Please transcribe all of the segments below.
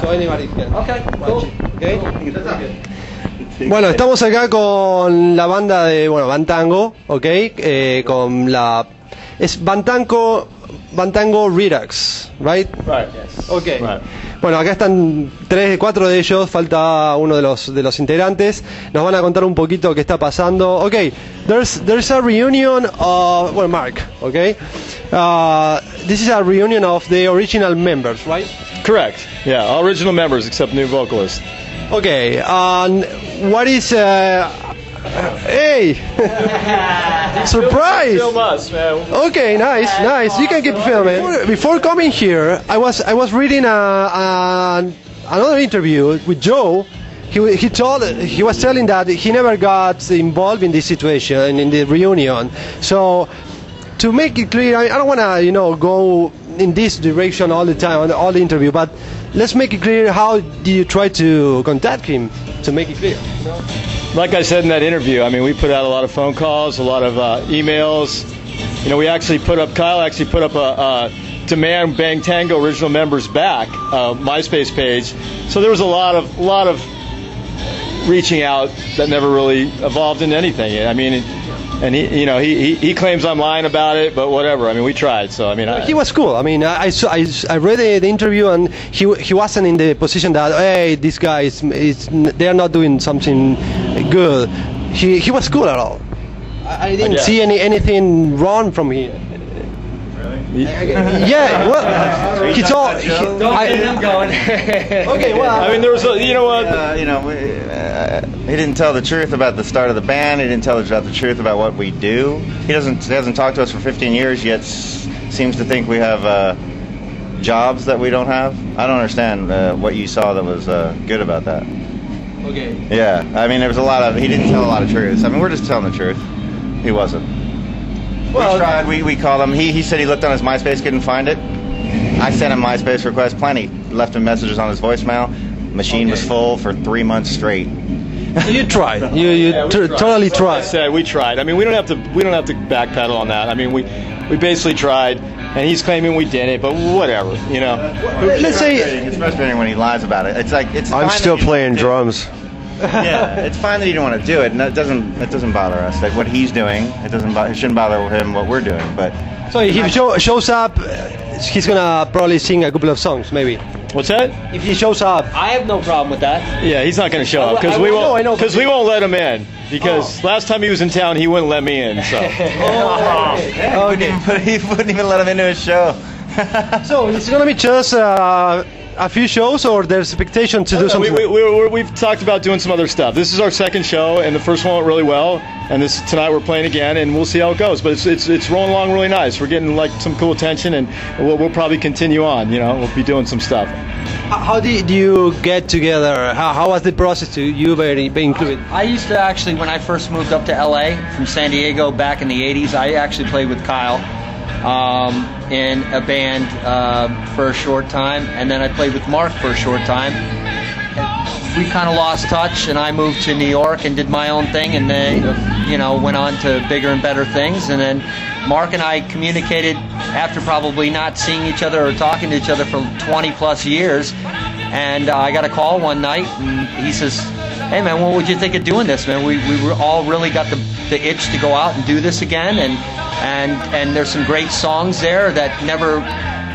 So anybody can. Okay, cool. Okay. Bueno, estamos acá con la banda de, Bang Tango, okay, con la es Bang Tango Redux, right? Right. Yes. Okay. Right. Bueno, acá están 4 de ellos, falta uno de los integrantes. Nos van a contar un poquito qué está pasando. Okay, there's a reunion of Mark. Okay, this is a reunion of the original members, right? Correct. Yeah, all original members except new vocalist. Okay, and what is hey, surprise! Film us, man. Okay, nice. You can keep filming. Before coming here, I was reading another interview with Joe. He was telling that he never got involved in this situation in the reunion. So to make it clear, I don't want to go in this direction all the time on all the interview, but let's make it clear. How do you try to contact him to make it clear? Like I said in that interview, I mean, we put out a lot of phone calls, a lot of emails. We actually Kyle actually put up a demand Bang Tango original members back MySpace page. So there was a lot of reaching out that never really evolved into anything. I mean, and he claims I'm lying about it, but whatever. I mean, we tried. So I mean, he was cool. I mean, I read the interview, and he wasn't in the position that, hey, these guys they're not doing something good. He was cool at all. I didn't see anything wrong from him. Yeah, well, he told. I'm going. Okay, well. I mean, there was a, he didn't tell the truth about the start of the band. He didn't tell us about the truth about what we do. He hasn't talked to us for 15 years yet. Seems to think we have jobs that we don't have. I don't understand what you saw that was good about that. Okay. Yeah, I mean, there was he didn't tell a lot of truths. I mean, we're just telling the truth. He wasn't. Well, we tried. We called him. He said he looked on his MySpace, couldn't find it. I sent him MySpace requests plenty. Left him messages on his voicemail. Machine was full for 3 months straight. So you tried. You totally tried. Like I said, we tried. I mean, we don't have to backpedal on that. I mean, we basically tried, and he's claiming we did it, but whatever, Let's say it's frustrating when he lies about it. It's like I'm still playing drums. Yeah, it's fine that you don't want to do it, and it doesn't bother us. Like what he's doing, it shouldn't bother him what we're doing. But so if he shows up, he's gonna probably sing a couple of songs, maybe. What's that? If he shows up, I have no problem with that. Yeah, he's not going to show up because we won't let him in. Because last time he was in town, he wouldn't let me in. So he wouldn't even let him into his show. So it's gonna be just a few shows, or there's expectation to do something? We've talked about doing some other stuff. This is our second show, and the first one went really well. And tonight we're playing again, and we'll see how it goes. But it's rolling along really nice. We're getting some cool attention, and we'll probably continue on. We'll be doing some stuff. How did you get together? How was the process to you be included? I used to actually, when I first moved up to LA from San Diego back in the 80s, I actually played with Kyle in a band for a short time, and then I played with Mark for a short time. We kind of lost touch, and I moved to New York and did my own thing, and then went on to bigger and better things. And then Mark and I communicated after probably not seeing each other or talking to each other for 20 plus years. And I got a call one night, and he says, "Hey man, what would you think of doing this, man? We all really got the itch to go out and do this again, and there's some great songs there that never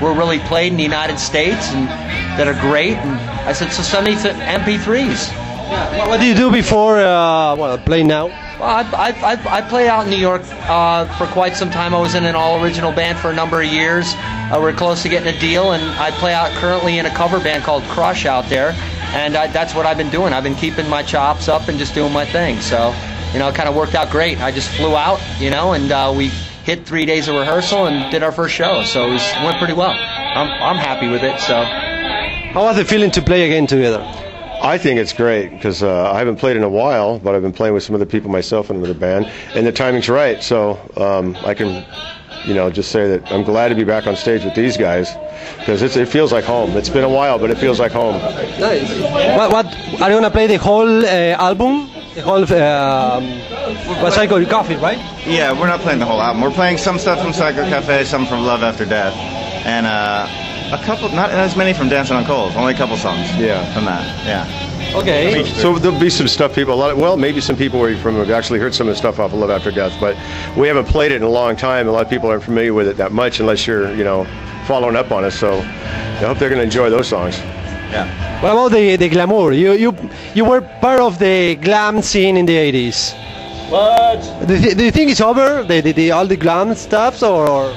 were really played in the United States and that are great." And I said, "So send me MP3s." Yeah. What do you do before playing now? Well, I played out in New York for quite some time. I was in an all-original band for a number of years. We're close to getting a deal, and I play out currently in a cover band called Crush out there, and that's what I've been doing. I've been keeping my chops up and just doing my thing. So, it kind of worked out great. I just flew out, and we hit 3 days of rehearsal and did our first show. So it went pretty well. I'm happy with it. So, how was the feeling to play again together? I think it's great because I haven't played in a while, but I've been playing with some other people myself in the band, and the timing's right. So I can, just say that I'm glad to be back on stage with these guys because it feels like home. It's been a while, but it feels like home. Nice. What are you gonna play the whole album? The whole Psycho Coffee, right? Yeah, we're not playing the whole album. We're playing some stuff from Psycho Cafe, some from Love After Death, and A couple, not as many from Dancing on Coals. Only a couple songs. Yeah. From that. Yeah. Okay. So there'll be some stuff people, maybe some people where you're from have actually heard some of the stuff off of Love After Death, but we haven't played it in a long time. A lot of people aren't familiar with it that much unless you're, following up on us. So I hope they're going to enjoy those songs. Yeah. What about the glamour? You were part of the glam scene in the 80s. What? Do you think it's over? All the glam stuff, or?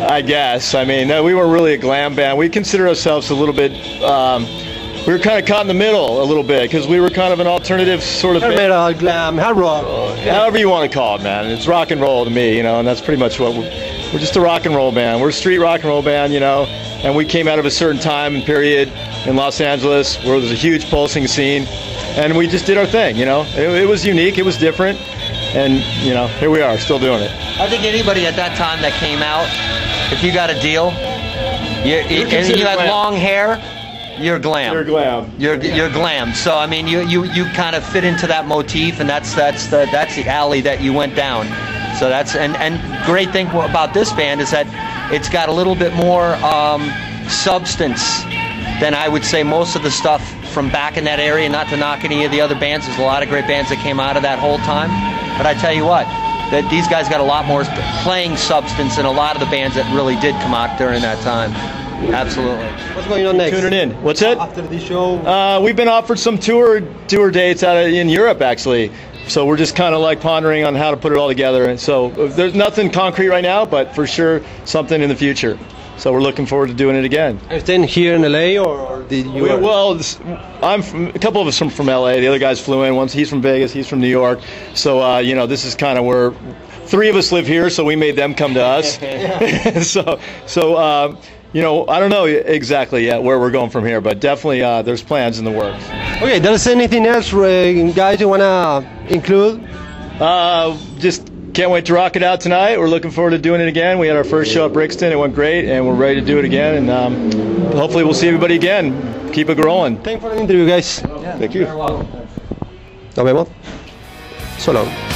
I guess. I mean, no, we weren't really a glam band. We consider ourselves a little bit. We were kind of caught in the middle a little bit because we were kind of an alternative sort of band. Metal, glam, hard rock. However you want to call it, man. It's rock and roll to me, and that's pretty much what we're just a rock and roll band. We're a street rock and roll band, and we came out of a certain time and period in Los Angeles where there was a huge pulsing scene, and we just did our thing, It was unique, it was different, and, here we are, still doing it. I think anybody at that time that came out, if you got a deal, and you had long hair, you're glam. You're glam. You're glam. So I mean, you kind of fit into that motif, and that's the alley that you went down. So that's and great thing about this band is that it's got a little bit more substance than I would say most of the stuff from back in that area. Not to knock any of the other bands, there's a lot of great bands that came out of that whole time. But I tell you what, that these guys got a lot more playing substance than a lot of the bands that really did come out during that time. Absolutely. What's going on next? Tuning in. What's it? After the show? We've been offered some tour dates in Europe, actually. So we're just kind of like pondering on how to put it all together. And so there's nothing concrete right now, but for sure something in the future. So we're looking forward to doing it again. Are you staying here in LA, or did you? Well, a couple of us from LA. The other guys flew in. He's from Vegas. He's from New York. So this is kind of where 3 of us live here. So we made them come to us. I don't know exactly yet where we're going from here, but definitely there's plans in the works. Okay, there's anything else, guys, you wanna include? Just can't wait to rock it out tonight. We're looking forward to doing it again. We had our first show at Brixton. It went great, and we're ready to do it again. And hopefully we'll see everybody again. Keep it growing. Thanks for the interview, guys. Yeah, thank you. Nos vemos. So long.